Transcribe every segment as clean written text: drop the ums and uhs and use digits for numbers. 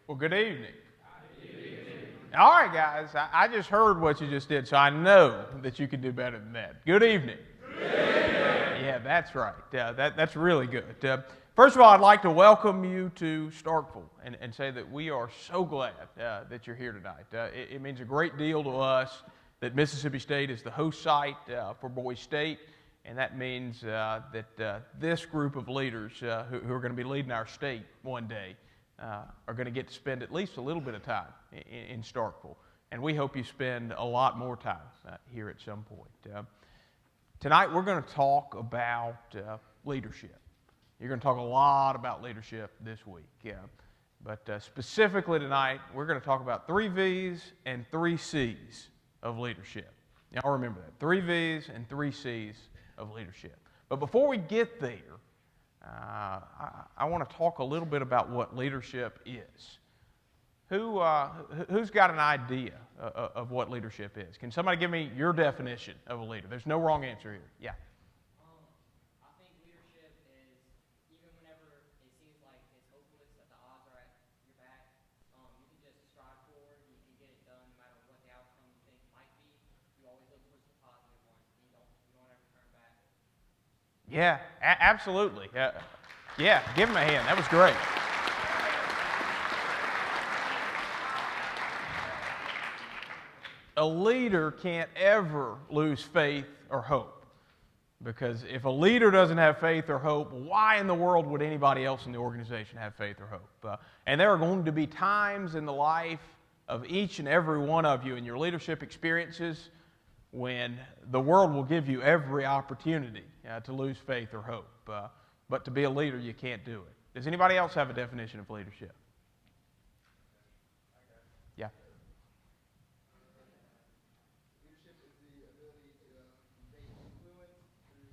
Well, good evening. All right, guys, I just heard what you just did, so I know that you can do better than that. Good evening. Good evening. Yeah, that's right. That's really good. First of all, I'd like to welcome you to Starkville and say that we are so glad that you're here tonight. It means a great deal to us that Mississippi State is the host site for Boys State, and that means that this group of leaders who are going to be leading our state one day are going to get to spend at least a little bit of time in Starkville. And we hope you spend a lot more time here at some point. Tonight we're going to talk about leadership. You're going to talk a lot about leadership this week. But specifically tonight, we're going to talk about 3 V's and 3 C's of leadership. Y'all remember that. 3 V's and 3 C's of leadership. But before we get there, I want to talk a little bit about what leadership is. Who's got an idea of what leadership is? Can somebody give me your definition of a leader? There's no wrong answer here. Yeah. I think leadership is even whenever it seems like it's hopeless, that the odds are at your back, you can just strive forward, you can get it done no matter what the outcome you think might be. You always look towards the positive ones, and you don't ever turn back. Yeah, absolutely. Yeah, give him a hand. That was great. A leader can't ever lose faith or hope, because if a leader doesn't have faith or hope, why in the world would anybody else in the organization have faith or hope? And there are going to be times in the life of each and every one of you in your leadership experiences when the world will give you every opportunity to lose faith or hope. But to be a leader, you can't do it. Does anybody else have a definition of leadership? Yeah. Leadership is the ability to convey influence through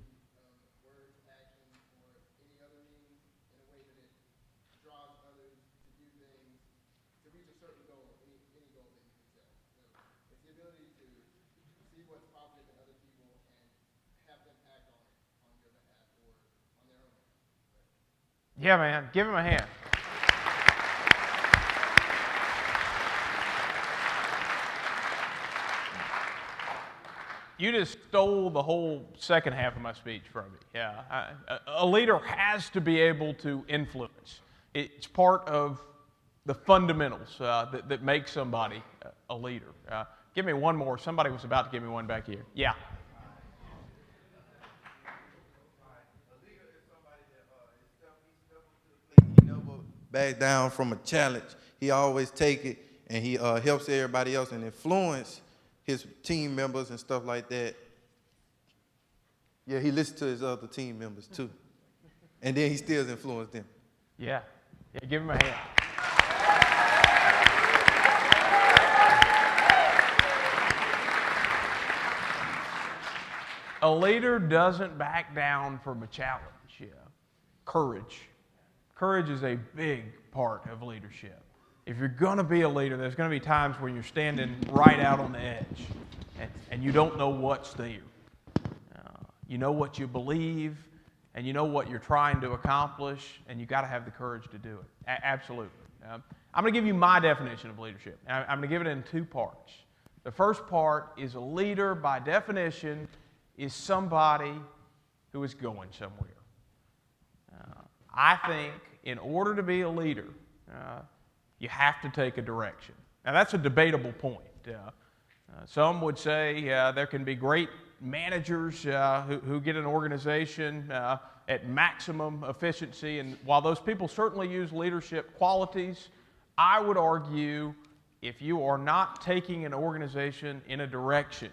words, actions, or any other means in a way that it draws others to do things to reach a certain goal, any goal that you can set. So it's the ability to see what's positive in other people and have them act on it on your behalf or on their own. Yeah, man. Give him a hand. You just stole the whole second half of my speech from me. Yeah, a leader has to be able to influence. It's part of the fundamentals that make somebody a leader. Give me one more. Somebody was about to give me one back here. Yeah. He never back down from a challenge. He always take it, and he helps everybody else and influence his team members and stuff like that. Yeah, he listens to his other team members too. And then he still influences them. Yeah, give him a hand. A leader doesn't back down from a challenge. Yeah. Courage. Courage is a big part of leadership. If you're going to be a leader, there's going to be times where you're standing right out on the edge and you don't know what's there. You know what you believe and you know what you're trying to accomplish, and you got to have the courage to do it. Absolutely. I'm going to give you my definition of leadership. I'm going to give it in 2 parts. The first part is a leader, by definition, is somebody who is going somewhere. I think in order to be a leader, you have to take a direction. Now, that's a debatable point. Some would say there can be great managers who get an organization at maximum efficiency, and while those people certainly use leadership qualities, I would argue if you are not taking an organization in a direction,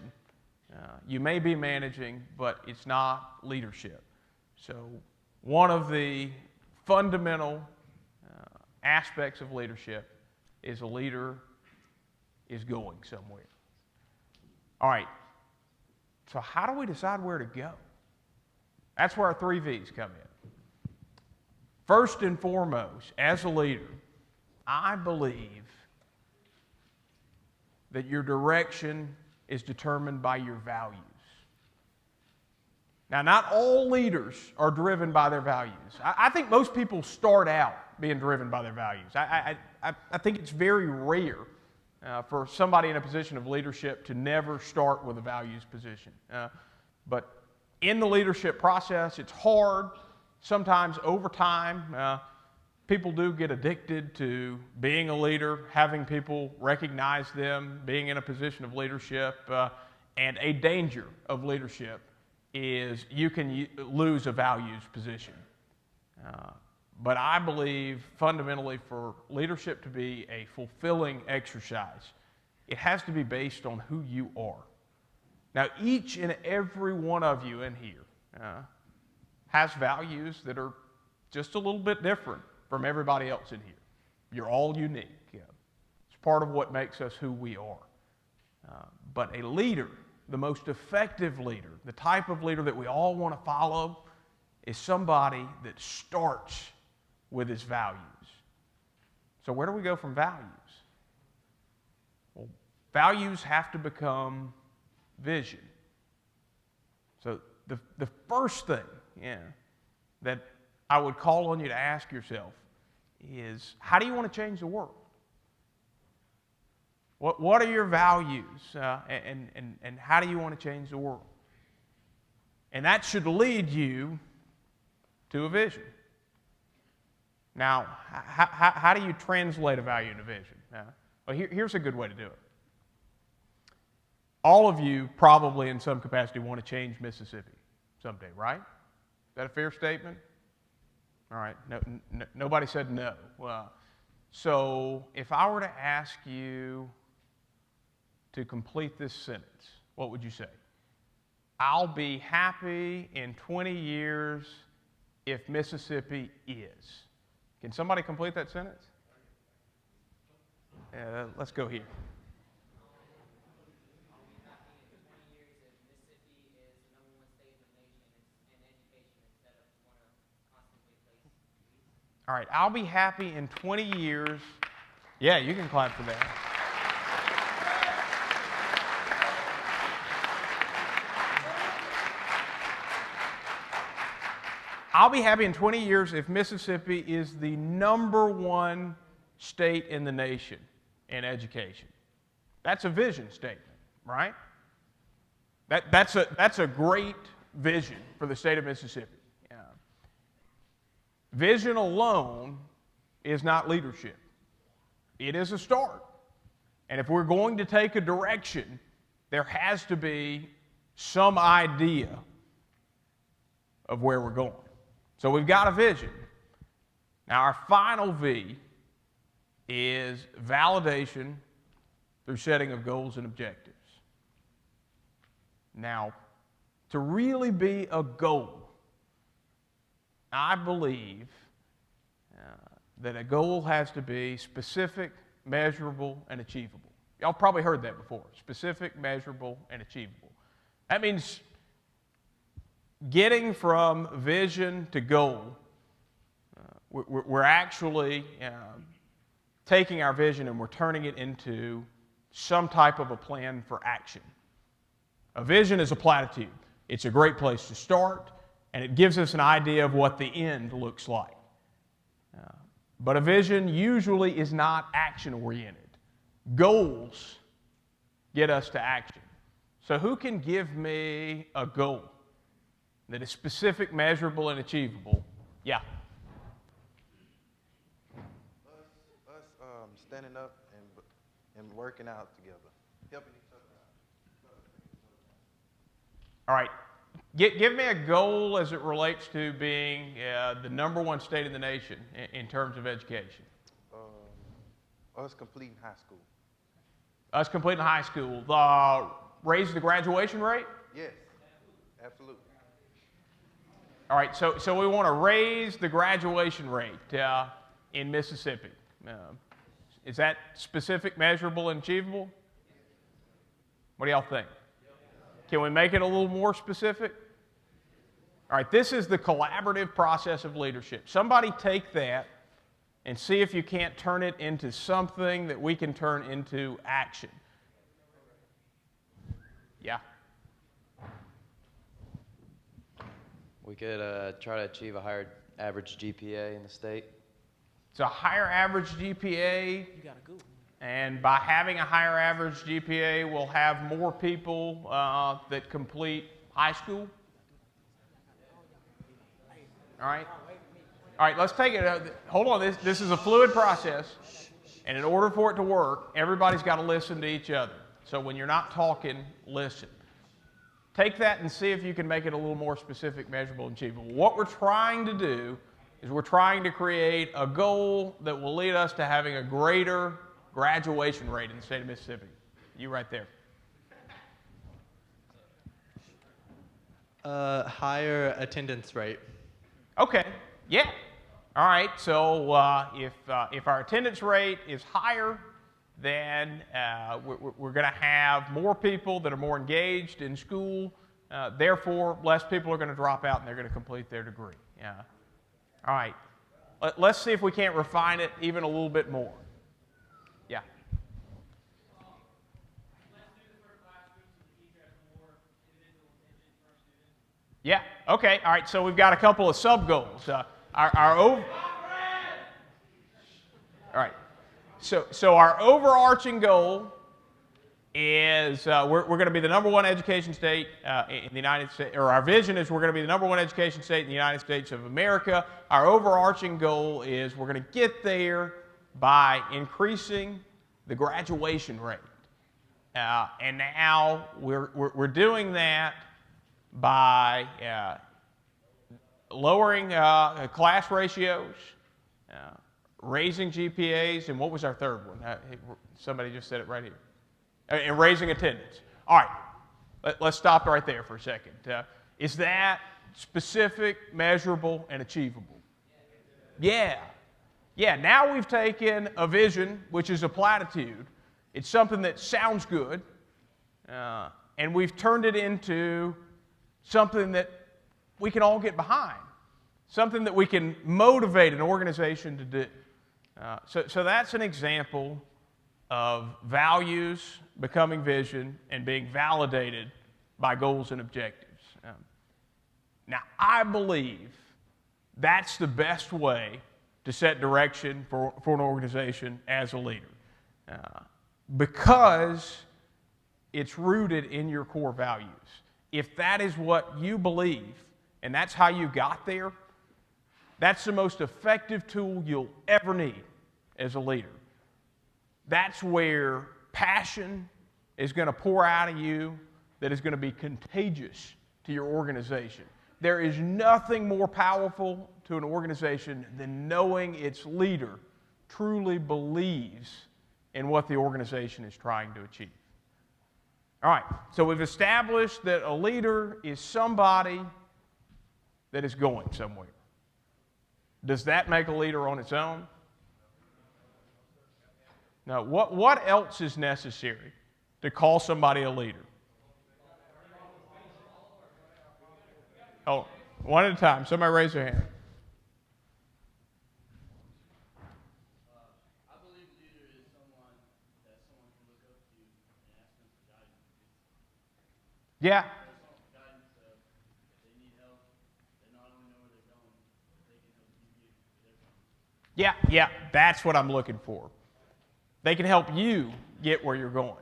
you may be managing, but it's not leadership. So one of the fundamental aspects of leadership is a leader is going somewhere. All right, so how do we decide where to go? That's where our 3 V's come in. First and foremost, as a leader, I believe that your direction is determined by your values. Now, not all leaders are driven by their values. I think most people start out being driven by their values. I I think it's very rare for somebody in a position of leadership to never start with a values position. But in the leadership process, it's hard. Sometimes over time, people do get addicted to being a leader, having people recognize them, being in a position of leadership. And a danger of leadership is you can lose a values position. But I believe fundamentally for leadership to be a fulfilling exercise, it has to be based on who you are. Now, each and every one of you in here has values that are just a little bit different from everybody else in here. You're all unique. It's part of what makes us who we are. But a leader, the most effective leader, the type of leader that we all want to follow, is somebody that starts with his values. So where do we go from values? Well, values have to become vision. So the first thing that I would call on you to ask yourself is, how do you want to change the world? What are your values, and how do you want to change the world? And that should lead you to a vision. Now, how do you translate a value into vision? Well, here's a good way to do it. All of you probably in some capacity want to change Mississippi someday, right? Is that a fair statement? All right, nobody said no. Well, so if I were to ask you to complete this sentence, what would you say? I'll be happy in 20 years if Mississippi is. Can somebody complete that sentence? Let's go here. All right, I'll be happy in 20 years. Yeah, you can clap for that. I'll be happy in 20 years if Mississippi is the #1 state in the nation in education. That's a vision statement, right? That's a great vision for the state of Mississippi. Vision alone is not leadership. It is a start. And if we're going to take a direction, there has to be some idea of where we're going. So we've got a vision. Now our final V is validation through setting of goals and objectives. Now, to really be a goal, I believe that a goal has to be specific, measurable, and achievable. Y'all probably heard that before. Specific, measurable, and achievable. That means getting from vision to goal. We're actually taking our vision and we're turning it into some type of a plan for action. A vision is a platitude. It's a great place to start, and it gives us an idea of what the end looks like. But a vision usually is not action-oriented. Goals get us to action. So who can give me a goal that is specific, measurable, and achievable? Yeah. Us standing up and working out together, helping each other out. All right. Give me a goal as it relates to being the #1 state in the nation in terms of education. Us completing high school. Us completing high school. Raise the graduation rate? Yes, absolutely. All right, so we want to raise the graduation rate in Mississippi. Is that specific, measurable, and achievable? What do y'all think? Can we make it a little more specific? All right, this is the collaborative process of leadership. Somebody take that and see if you can't turn it into something that we can turn into action. Yeah. We could try to achieve a higher average GPA in the state. It's a higher average GPA. And by having a higher average GPA, we'll have more people that complete high school. All right? All right, let's take it. Hold on. This is a fluid process. And in order for it to work, everybody's got to listen to each other. So when you're not talking, listen. Take that and see if you can make it a little more specific, measurable, and achievable. What we're trying to do is we're trying to create a goal that will lead us to having a greater graduation rate in the state of Mississippi. You right there. Higher attendance rate. Okay, yeah. All right, so if our attendance rate is higher, then we're going to have more people that are more engaged in school. Therefore, less people are going to drop out and they're going to complete their degree. Yeah. All right. Let's see if we can't refine it even a little bit more. Yeah. Yeah. Okay. All right. So we've got a couple of sub goals. All right. So our overarching goal is we're going to be the #1 education state in the United States, or our vision is we're going to be the #1 education state in the United States of America. Our overarching goal is we're going to get there by increasing the graduation rate. And now we're doing that by lowering class ratios, raising GPAs, and what was our third one? Somebody just said it right here. And raising attendance. All right, let's stop right there for a second. Is that specific, measurable, and achievable? Yeah. Yeah, now we've taken a vision, which is a platitude. It's something that sounds good, and we've turned it into something that we can all get behind, something that we can motivate an organization to do. So that's an example of values becoming vision and being validated by goals and objectives. Now, I believe that's the best way to set direction for an organization as a leader, because it's rooted in your core values. If that is what you believe and that's how you got there, that's the most effective tool you'll ever need as a leader. That's where passion is going to pour out of you that is going to be contagious to your organization. There is nothing more powerful to an organization than knowing its leader truly believes in what the organization is trying to achieve. All right, so we've established that a leader is somebody that is going somewhere. Does that make a leader on its own? Now, what else is necessary to call somebody a leader? Oh, one at a time. Somebody raise their hand. I believe a leader is someone that someone can look up to and ask them for guidance. Yeah. For guidance, if they need help, they not only know where they're going, but they can help you get where they're going. Yeah, that's what I'm looking for. They can help you get where you're going.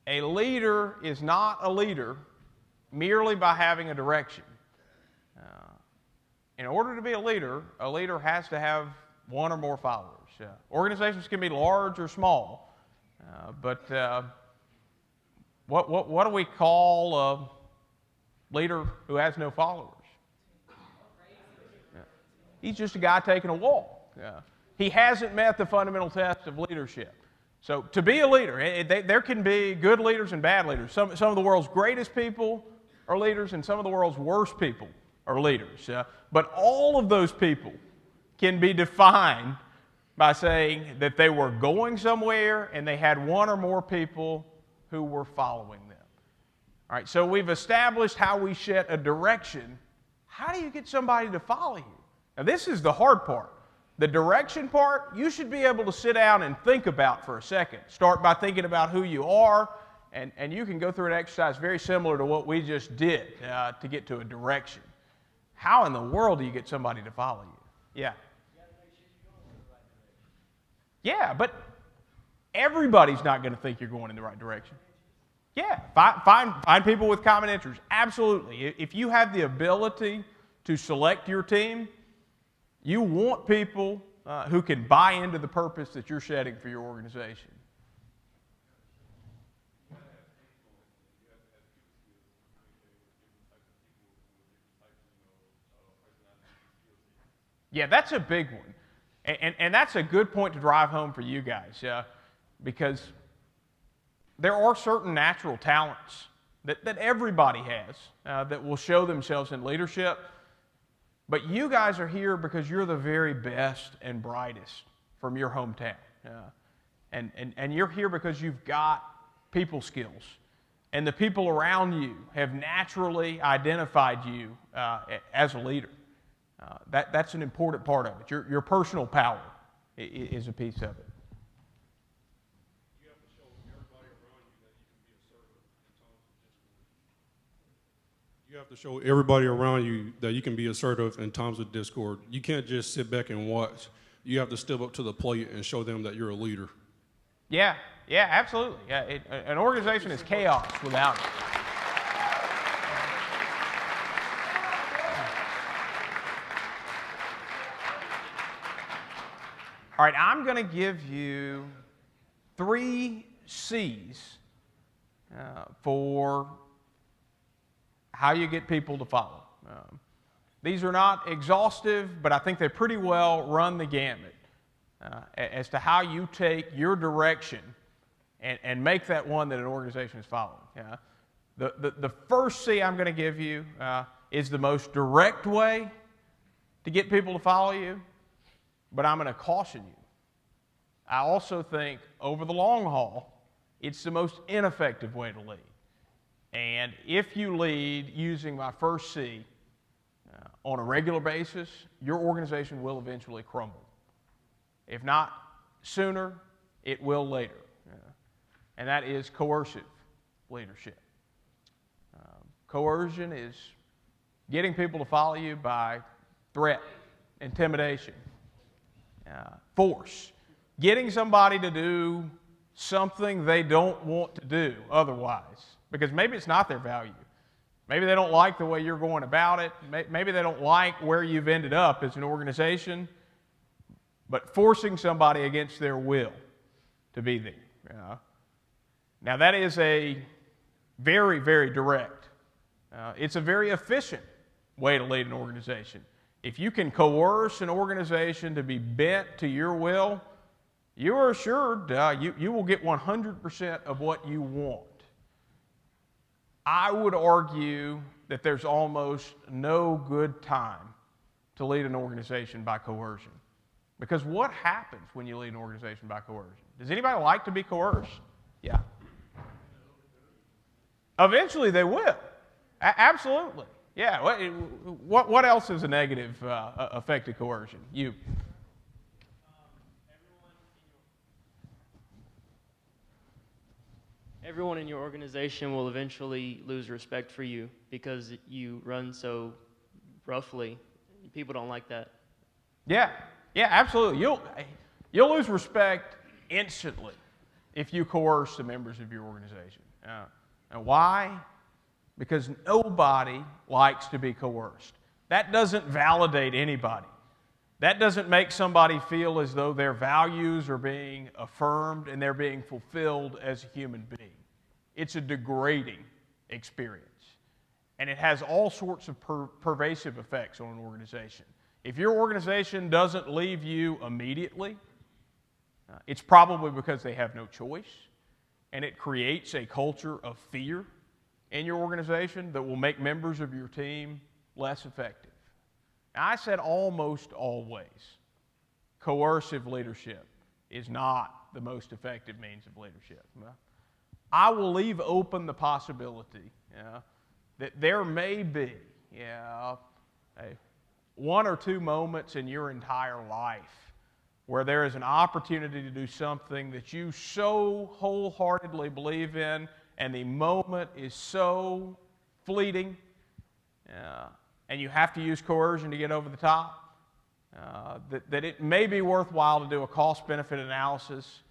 A leader is not a leader merely by having a direction. In order to be a leader has to have one or more followers. Organizations can be large or small, but what do we call a leader who has no followers? He's just a guy taking a walk. He hasn't met the fundamental test of leadership. So to be a leader, there can be good leaders and bad leaders. Some of the world's greatest people are leaders, and some of the world's worst people are leaders. But all of those people can be defined by saying that they were going somewhere and they had one or more people who were following them. All right, so we've established how we set a direction. How do you get somebody to follow you? Now, this is the hard part. The direction part, you should be able to sit down and think about for a second. Start by thinking about who you are, and you can go through an exercise very similar to what we just did to get to a direction. How in the world do you get somebody to follow you? Yeah. Yeah, Yeah, but everybody's not going to think you're going in the right direction. Yeah, find people with common interests. Absolutely. If you have the ability to select your team, you want people who can buy into the purpose that you're setting for your organization. Yeah, that's a big one. And that's a good point to drive home for you guys, because there are certain natural talents that everybody has that will show themselves in leadership. But you guys are here because you're the very best and brightest from your hometown. And you're here because you've got people skills. And the people around you have naturally identified you as a leader. That's an important part of it. Your personal power is a piece of it. You have to show everybody around you that you can be assertive in times of discord. You can't just sit back and watch. You have to step up to the plate and show them that you're a leader. Yeah, absolutely. Yeah, an organization is chaos without it. All right, I'm going to give you 3 C's for how you get people to follow. These are not exhaustive, but I think they pretty well run the gamut as to how you take your direction and make that one that an organization is following. The first C I'm going to give you is the most direct way to get people to follow you, but I'm going to caution you. I also think over the long haul, it's the most ineffective way to lead. And if you lead using my first C on a regular basis, your organization will eventually crumble. If not sooner, it will later. And that is coercive leadership. Coercion is getting people to follow you by threat, intimidation, force. Getting somebody to do something they don't want to do otherwise, because maybe it's not their value. Maybe they don't like the way you're going about it. Maybe they don't like where you've ended up as an organization, but forcing somebody against their will to be there. Now that is a very, very direct. It's a very efficient way to lead an organization. If you can coerce an organization to be bent to your will, you are assured you will get 100% of what you want. I would argue that there's almost no good time to lead an organization by coercion. Because what happens when you lead an organization by coercion? Does anybody like to be coerced? Yeah. Eventually they will. Absolutely. Yeah. What else is a negative effect of coercion? You. Everyone in your organization will eventually lose respect for you because you run so roughly. People don't like that. Yeah, absolutely. You'll lose respect instantly if you coerce the members of your organization. And why? Because nobody likes to be coerced. That doesn't validate anybody. That doesn't make somebody feel as though their values are being affirmed and they're being fulfilled as a human being. It's a degrading experience. And it has all sorts of pervasive effects on an organization. If your organization doesn't leave you immediately, it's probably because they have no choice, and it creates a culture of fear in your organization that will make members of your team less effective. Now, I said almost always. Coercive leadership is not the most effective means of leadership. I will leave open the possibility that there may be one or two moments in your entire life where there is an opportunity to do something that you so wholeheartedly believe in, and the moment is so fleeting, and you have to use coercion to get over the top. that it may be worthwhile to do a cost-benefit analysis,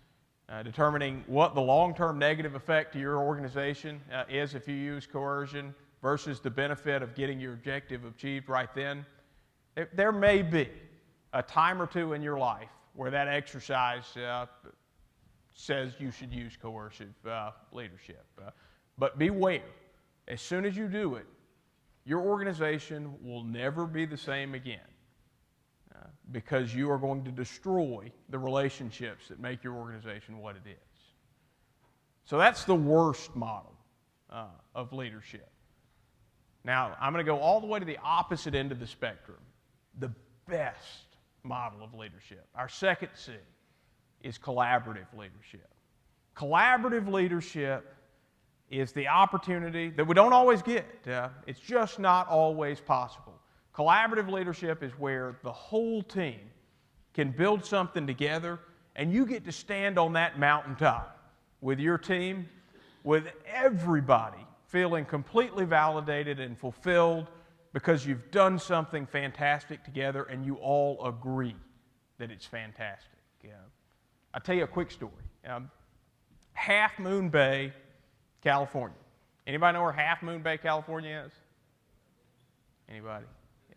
determining what the long-term negative effect to your organization is if you use coercion versus the benefit of getting your objective achieved right then. There may be a time or two in your life where that exercise says you should use coercive leadership. But beware, as soon as you do it, your organization will never be the same again because you are going to destroy the relationships that make your organization what it is. So that's the worst model of leadership. Now, I'm going to go all the way to the opposite end of the spectrum, the best model of leadership. Our second C is collaborative leadership. Collaborative leadership is the opportunity that we don't always get. It's just not always possible. Collaborative leadership is where the whole team can build something together, and you get to stand on that mountaintop with your team, with everybody feeling completely validated and fulfilled because you've done something fantastic together and you all agree that it's fantastic. I'll tell you a quick story. Half Moon Bay, California. Anybody know where Half Moon Bay, California is? Anybody? Yeah.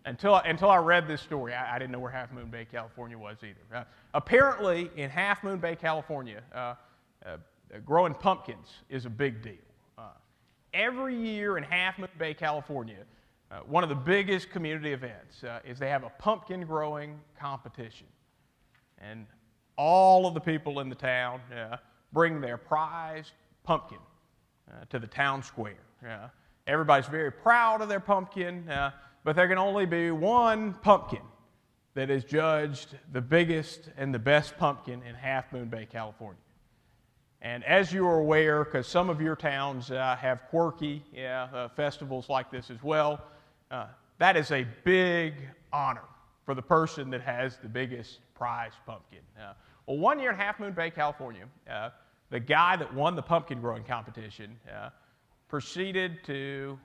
Until I read this story, I didn't know where Half Moon Bay, California was either. Apparently, in Half Moon Bay, California, growing pumpkins is a big deal. Every year in Half Moon Bay, California, one of the biggest community events is they have a pumpkin growing competition. And all of the people in the town bring their prized pumpkin to the town square. Everybody's very proud of their pumpkin, but there can only be one pumpkin that is judged the biggest and the best pumpkin in Half Moon Bay, California. And as you are aware, because some of your towns have quirky festivals like this as well, that is a big honor for the person that has the biggest prize pumpkin. Well, one year in Half Moon Bay, California, the guy that won the pumpkin growing competition proceeded to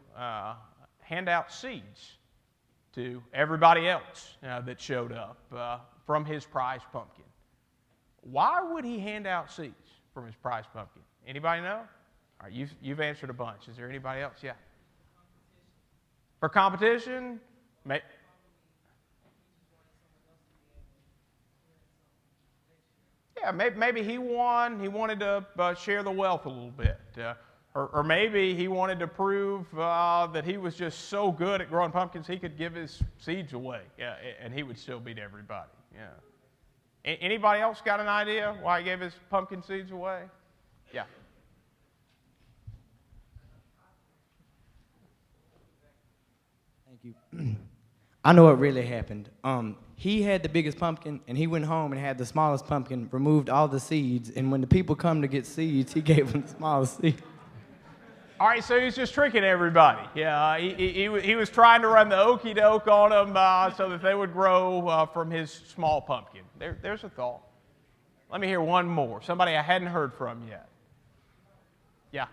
hand out seeds to everybody else that showed up from his prize pumpkin. Why would he hand out seeds from his prize pumpkin? Anybody know? All right, you've answered a bunch. Is there anybody else? Yeah. For competition? Yeah, maybe he won. He wanted to share the wealth a little bit. Or maybe he wanted to prove that he was just so good at growing pumpkins he could give his seeds away, and he would still beat everybody. Yeah. Anybody else got an idea why he gave his pumpkin seeds away? Yeah. Thank you. I know what really happened. He had the biggest pumpkin, and he went home and had the smallest pumpkin, removed all the seeds, and when the people come to get seeds, he gave them the smallest seed. All right, so he was just tricking everybody. Yeah, he was trying to run the okey doke on them so that they would grow from his small pumpkin. There's a thought. Let me hear one more. Somebody I hadn't heard from yet. Yeah.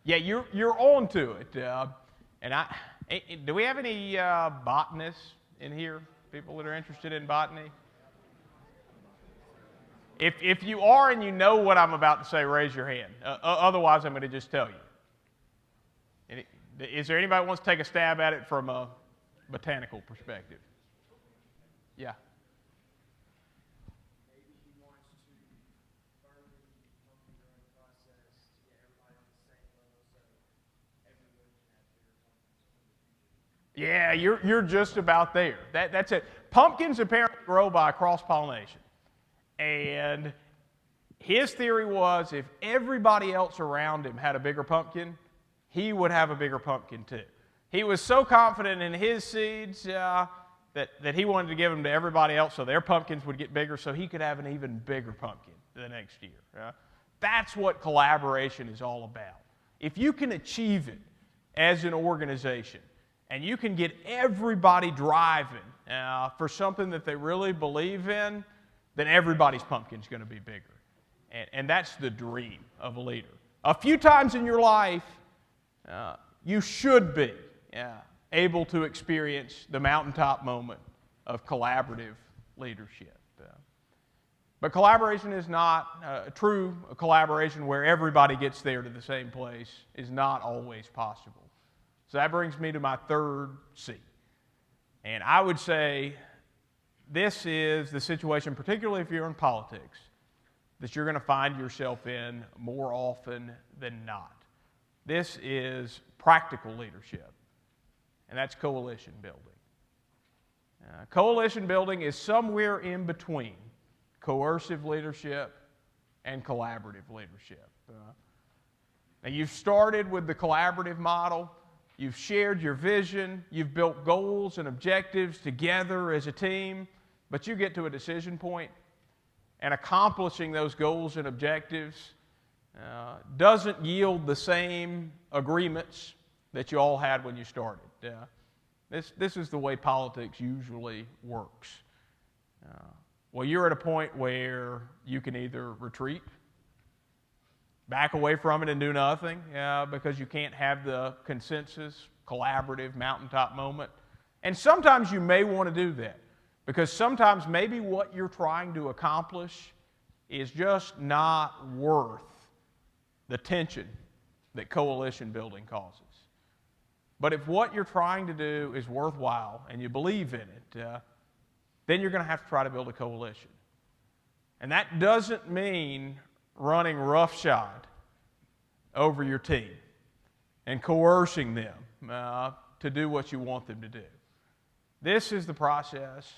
Yeah, you're on to it. Do we have any botanists in here? People that are interested in botany? If you are and you know what I'm about to say, raise your hand. Otherwise, I'm going to just tell you. Is there anybody who wants to take a stab at it from a botanical perspective? Yeah. Maybe he wants to burn the pumpkin growing process to get everybody on the same level so everyone can have bigger pumpkins in the future. Yeah, you're just about there. That's it. Pumpkins apparently grow by cross-pollination. And his theory was if everybody else around him had a bigger pumpkin, he would have a bigger pumpkin too. He was so confident in his seeds that he wanted to give them to everybody else so their pumpkins would get bigger so he could have an even bigger pumpkin the next year. That's what collaboration is all about. If you can achieve it as an organization, and you can get everybody driving for something that they really believe in, then everybody's pumpkin's going to be bigger. And that's the dream of a leader. A few times in your life, you should be able to experience the mountaintop moment of collaborative leadership. But collaboration is not a true collaboration where everybody gets there to the same place is not always possible. So that brings me to my third C. And I would say this is the situation, particularly if you're in politics, that you're going to find yourself in more often than not. This is practical leadership, and that's coalition building. Coalition building is somewhere in between coercive leadership and collaborative leadership. Now, you've started with the collaborative model. You've shared your vision. You've built goals and objectives together as a team, but you get to a decision point, and accomplishing those goals and objectives doesn't yield the same agreements that you all had when you started. This is the way politics usually works. Well, you're at a point where you can either retreat, back away from it and do nothing because you can't have the consensus, collaborative, mountaintop moment. And sometimes you may want to do that because sometimes maybe what you're trying to accomplish is just not worth the tension that coalition building causes. But if what you're trying to do is worthwhile and you believe in it, then you're going to have to try to build a coalition. And that doesn't mean running roughshod over your team and coercing them to do what you want them to do. This is the process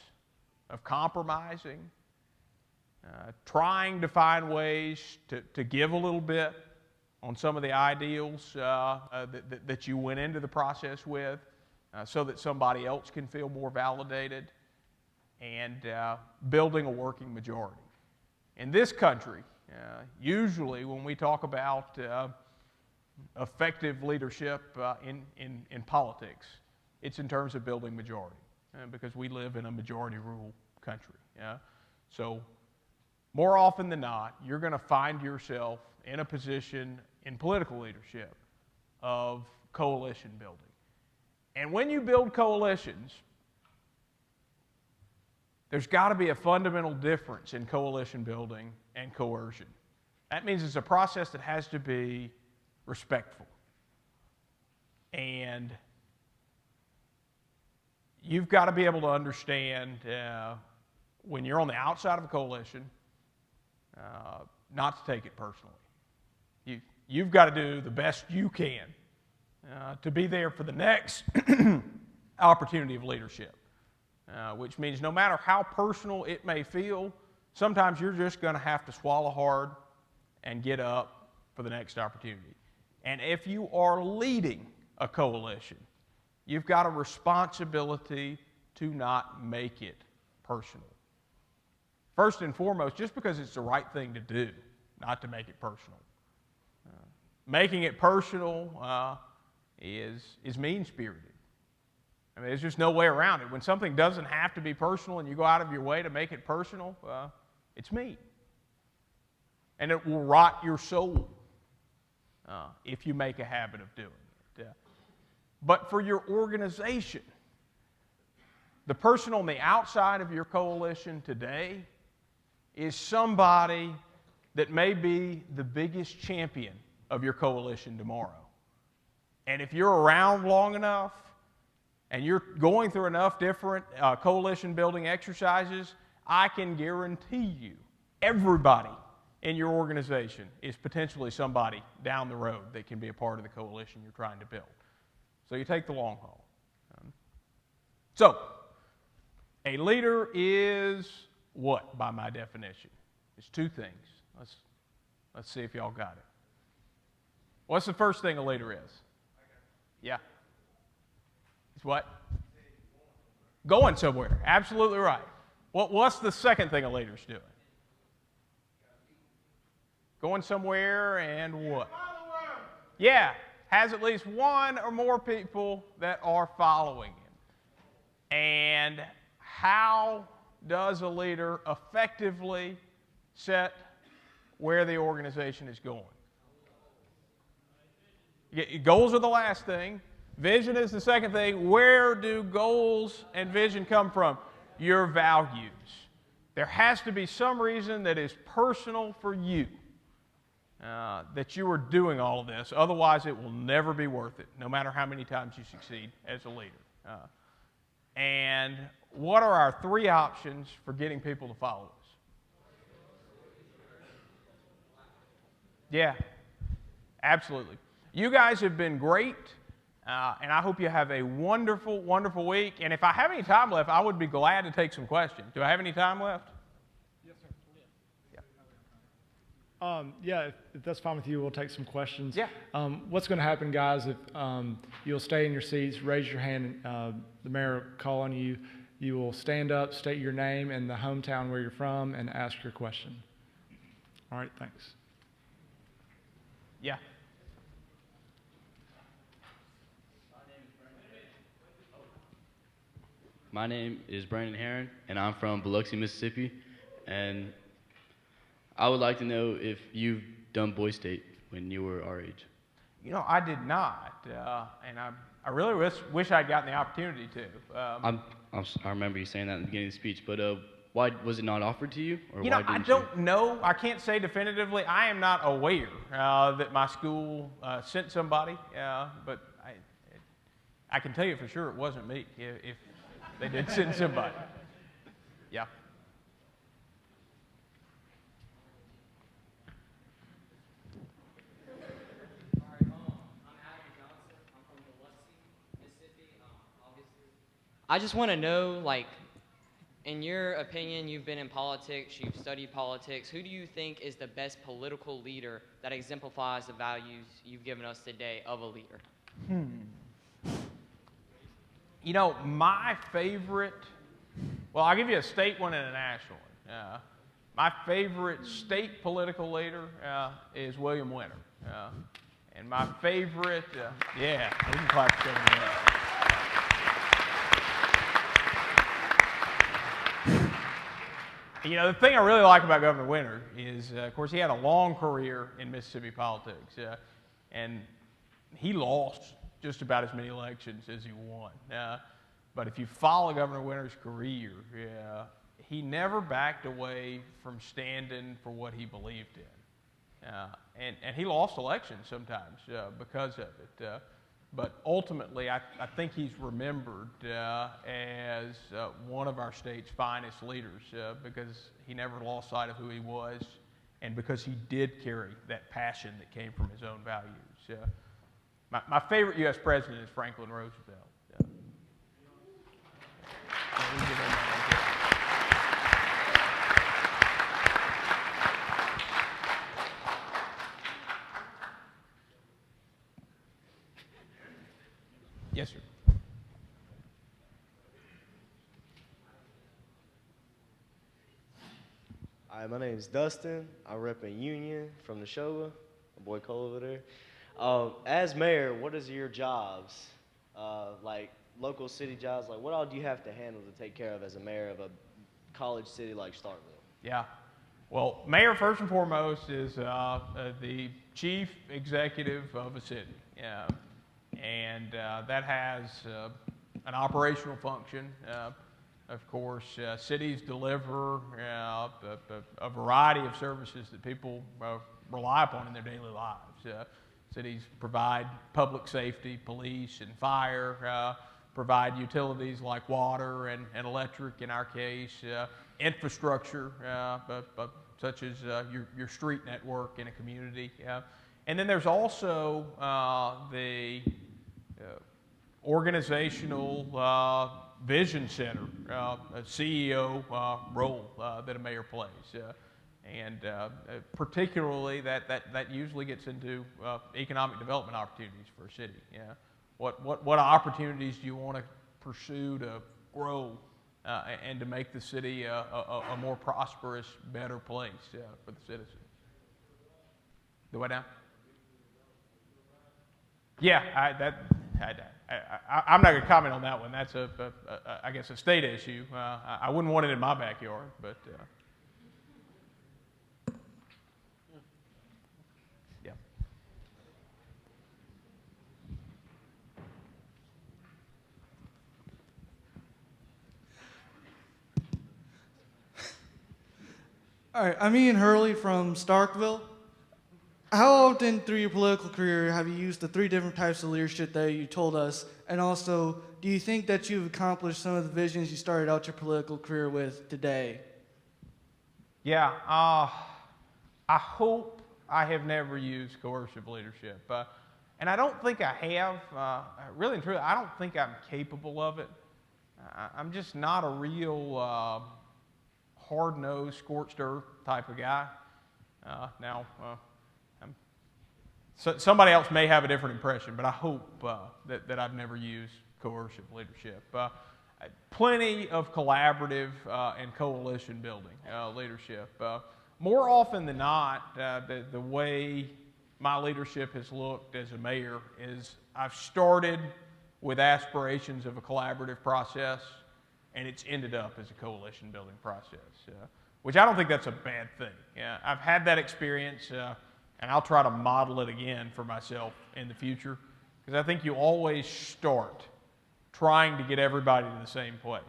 of compromising, trying to find ways to give a little bit on some of the ideals that you went into the process with so that somebody else can feel more validated, and building a working majority. In this country, usually when we talk about effective leadership in politics, it's in terms of building majority because we live in a majority rule country. So more often than not, you're going to find yourself in a position in political leadership of coalition building. And when you build coalitions, there's got to be a fundamental difference in coalition building and coercion. That means it's a process that has to be respectful. And you've got to be able to understand when you're on the outside of a coalition, not to take it personally. You've got to do the best you can to be there for the next opportunity of leadership. Which means no matter how personal it may feel, sometimes you're just going to have to swallow hard and get up for the next opportunity. And if you are leading a coalition, you've got a responsibility to not make it personal. First and foremost, just because it's the right thing to do, not to make it personal. Making it personal is mean-spirited. I mean, there's just no way around it. When something doesn't have to be personal and you go out of your way to make it personal, it's mean. And it will rot your soul if you make a habit of doing it. But for your organization, the person on the outside of your coalition today is somebody that may be the biggest champion of your coalition tomorrow. And if you're around long enough, and you're going through enough different coalition building exercises, I can guarantee you everybody in your organization is potentially somebody down the road that can be a part of the coalition you're trying to build. So you take the long haul. So a leader is what, by my definition? It's two things. Let's see if y'all got it. What's the first thing a leader is? Yeah. It's what? Going somewhere. Absolutely right. What's the second thing a leader's doing? Going somewhere and what? Yeah, has at least one or more people that are following him. And how does a leader effectively set where the organization is going? Goals are the last thing. Vision is the second thing. Where do goals and vision come from? Your values. There has to be some reason that is personal for you that you are doing all of this. Otherwise, it will never be worth it, no matter how many times you succeed as a leader. And what are our 3 options for getting people to follow us? Yeah, absolutely. You guys have been great, and I hope you have a wonderful, wonderful week. And if I have any time left, I would be glad to take some questions. Do I have any time left? Yes, sir. Yeah, if that's fine with you, we'll take some questions. Yeah. What's going to happen, guys, if you'll stay in your seats, raise your hand, the mayor will call on you. You will stand up, state your name and the hometown where you're from, and ask your question. All right, thanks. Yeah. My name is Brandon Herron, and I'm from Biloxi, Mississippi. And I would like to know if you've done Boy State when you were our age. You know, I did not, and I really wish I'd gotten the opportunity to. I remember you saying that in the beginning of the speech, but why was it not offered to you? Or You why know, I didn't don't know. I can't say definitively. I am not aware that my school sent somebody, but I can tell you for sure it wasn't me if they did send somebody. Yeah. I just want to know, like, in your opinion, you've been in politics, you've studied politics. Who do you think is the best political leader that exemplifies the values you've given us today of a leader? You know, my favorite, well, I'll give you a state one and a national one. My favorite state political leader is William Winter. And my favorite, yeah, we can clap for that. You know, the thing I really like about Governor Winter is, of course, he had a long career in Mississippi politics, and he lost just about as many elections as he won. But if you follow Governor Winter's career, he never backed away from standing for what he believed in. And he lost elections sometimes because of it. But ultimately, I think he's remembered as one of our state's finest leaders because he never lost sight of who he was and because he did carry that passion that came from his own values. My favorite U.S. president is Franklin Roosevelt. Yes, sir. Hi, my name is Dustin. I rep in Union from Neshoba, my boy Cole over there. As mayor, what is your jobs, like local city jobs? Like, what all do you have to handle to take care of as a mayor of a college city like Starkville? Yeah. Well, mayor, first and foremost, is the chief executive of a city. And that has an operational function. Of course, cities deliver a variety of services that people rely upon in their daily lives. Cities provide public safety, police, and fire, provide utilities like water and electric in our case, infrastructure such as your street network in a community. And then there's also the organizational vision center, a CEO role that a mayor plays. And particularly that usually gets into economic development opportunities for a city. What opportunities do you want to pursue to grow and to make the city a more prosperous, better place for the citizens? The way down? Yeah, I'm not going to comment on that one. That's I guess, a state issue. I wouldn't want it in my backyard, but yeah. All right, I'm Ian Hurley from Starkville. How often through your political career have you used the 3 different types of leadership that you told us? And also, do you think that you've accomplished some of the visions you started out your political career with today? Yeah, I hope I have never used coercive leadership. And I don't think I have. Really and truly, I don't think I'm capable of it. I'm just not a real hard-nosed, scorched earth type of guy. So somebody else may have a different impression, but I hope that I've never used coercive leadership. Plenty of collaborative and coalition building leadership. More often than not, the way my leadership has looked as a mayor is I've started with aspirations of a collaborative process, and it's ended up as a coalition building process, which I don't think that's a bad thing. I've had that experience, and I'll try to model it again for myself in the future, because I think you always start trying to get everybody to the same place.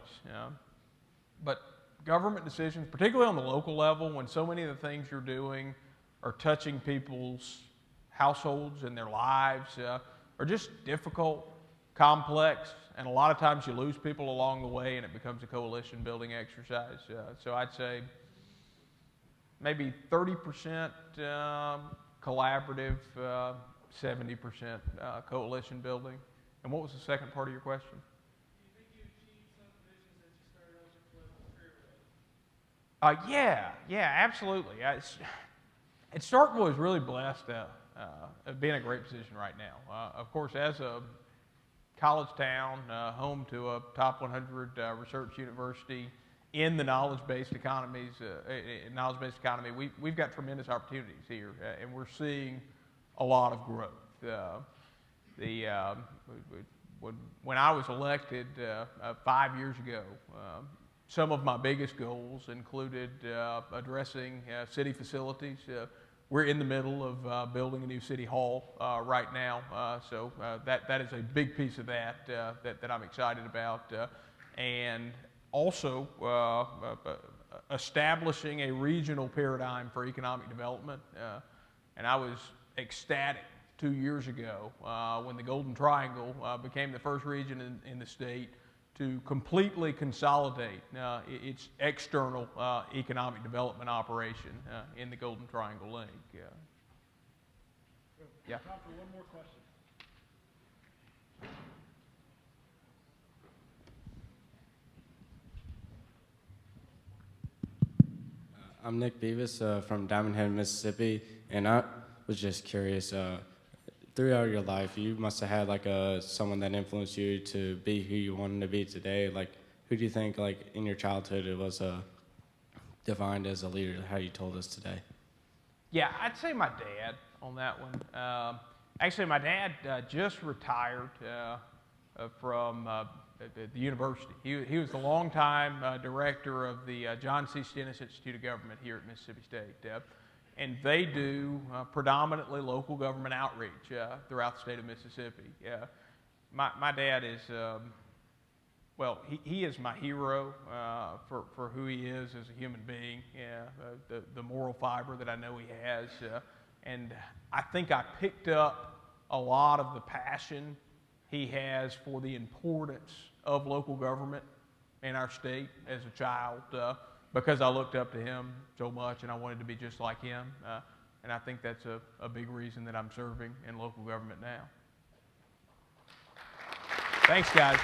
But government decisions, particularly on the local level, when so many of the things you're doing are touching people's households and their lives, are just difficult, complex, and a lot of times you lose people along the way and it becomes a coalition building exercise. So I'd say maybe 30% collaborative, 70% coalition building. And what was the second part of your question? Do you think you achieved some of the visions that you started out your political career with? Yeah, absolutely. Starkville is really blessed of being in a great position right now. Of course, as a college town, home to a top 100 research university in the knowledge-based economy, we've got tremendous opportunities here, and we're seeing a lot of growth. When I was elected 5 years ago, some of my biggest goals included addressing city facilities. We're in the middle of building a new city hall right now, so that is a big piece of that I'm excited about. And also establishing a regional paradigm for economic development. And I was ecstatic 2 years ago when the Golden Triangle became the first region in the state to completely consolidate its external economic development operation in the Golden Triangle link. Yeah. Time for one more question. I'm Nick Beavis from Diamond Head, Mississippi, and I was just curious. Throughout your life, you must have had like someone that influenced you to be who you wanted to be today. Like, who do you think, like in your childhood, it was defined as a leader? How you told us today? Yeah, I'd say my dad on that one. Actually, my dad just retired from the university. He was the longtime director of the John C. Stennis Institute of Government here at Mississippi State. And they do predominantly local government outreach throughout the state of Mississippi. My dad is, he is my hero for who he is as a human being, the moral fiber that I know he has. And I think I picked up a lot of the passion he has for the importance of local government in our state as a child. Because I looked up to him so much and I wanted to be just like him. And I think that's a big reason that I'm serving in local government now. Thanks, guys.